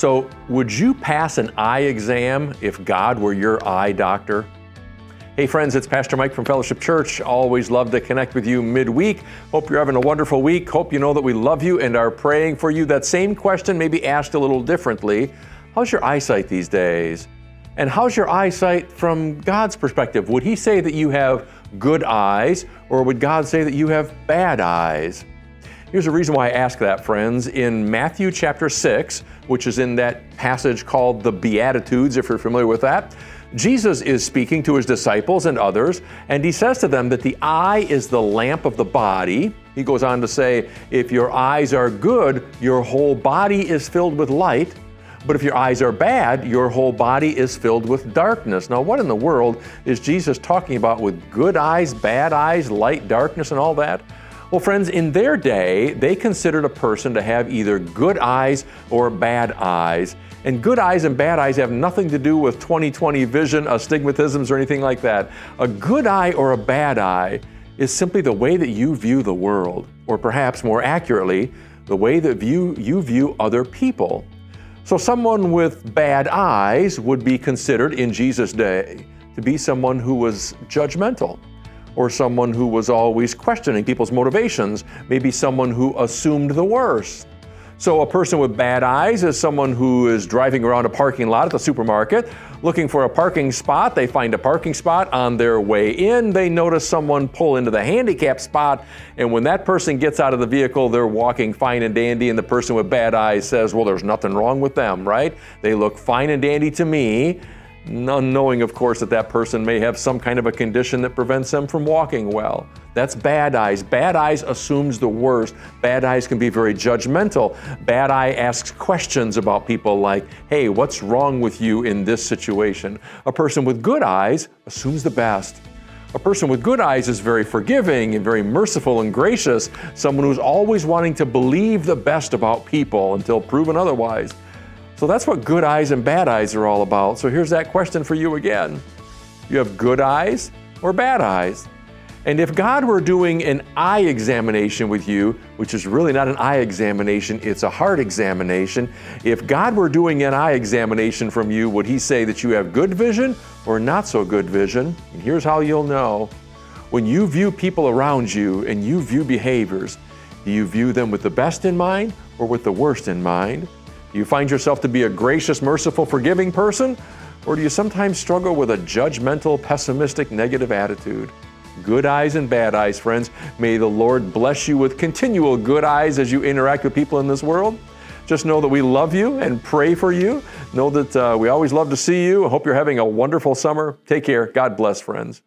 So, would you pass an eye exam if God were your eye doctor? Hey friends, it's Pastor Mike from Fellowship Church. Always love to connect with you midweek. Hope you're having a wonderful week. Hope you know that we love you and are praying for you. That same question may be asked a little differently. How's your eyesight these days? And how's your eyesight from God's perspective? Would He say that you have good eyes, or would God say that you have bad eyes? Here's the reason why I ask that, friends. In Matthew chapter 6, which is in that passage called the Beatitudes, if you're familiar with that, Jesus is speaking to His disciples and others, and He says to them that the eye is the lamp of the body. He goes on to say, if your eyes are good, your whole body is filled with light. But if your eyes are bad, your whole body is filled with darkness. Now, what in the world is Jesus talking about with good eyes, bad eyes, light, darkness, and all that? Well, friends, in their day, they considered a person to have either good eyes or bad eyes. And good eyes and bad eyes have nothing to do with 20/20 vision, astigmatisms, or anything like that. A good eye or a bad eye is simply the way that you view the world, or perhaps more accurately, the way that you view other people. So someone with bad eyes would be considered in Jesus' day to be someone who was judgmental, or someone who was always questioning people's motivations, maybe someone who assumed the worst. So a person with bad eyes is someone who is driving around a parking lot at the supermarket, looking for a parking spot. They find a parking spot. On their way in, they notice someone pull into the handicap spot, and when that person gets out of the vehicle, they're walking fine and dandy, and the person with bad eyes says, well, there's nothing wrong with them, right? They look fine and dandy to me, unknowing, of course, that that person may have some kind of a condition that prevents them from walking well. That's bad eyes. Bad eyes assumes the worst. Bad eyes can be very judgmental. Bad eye asks questions about people like, hey, what's wrong with you in this situation? A person with good eyes assumes the best. A person with good eyes is very forgiving and very merciful and gracious, someone who's always wanting to believe the best about people until proven otherwise. So that's what good eyes and bad eyes are all about. So here's that question for you again. You have good eyes or bad eyes? And if God were doing an eye examination with you, which is really not an eye examination, it's a heart examination. If God were doing an eye examination from you, would He say that you have good vision or not so good vision? And here's how you'll know. When you view people around you and you view behaviors, do you view them with the best in mind or with the worst in mind? Do you find yourself to be a gracious, merciful, forgiving person? Or do you sometimes struggle with a judgmental, pessimistic, negative attitude? Good eyes and bad eyes, friends. May the Lord bless you with continual good eyes as you interact with people in this world. Just know that we love you and pray for you. Know that we always love to see you. I hope you're having a wonderful summer. Take care. God bless, friends.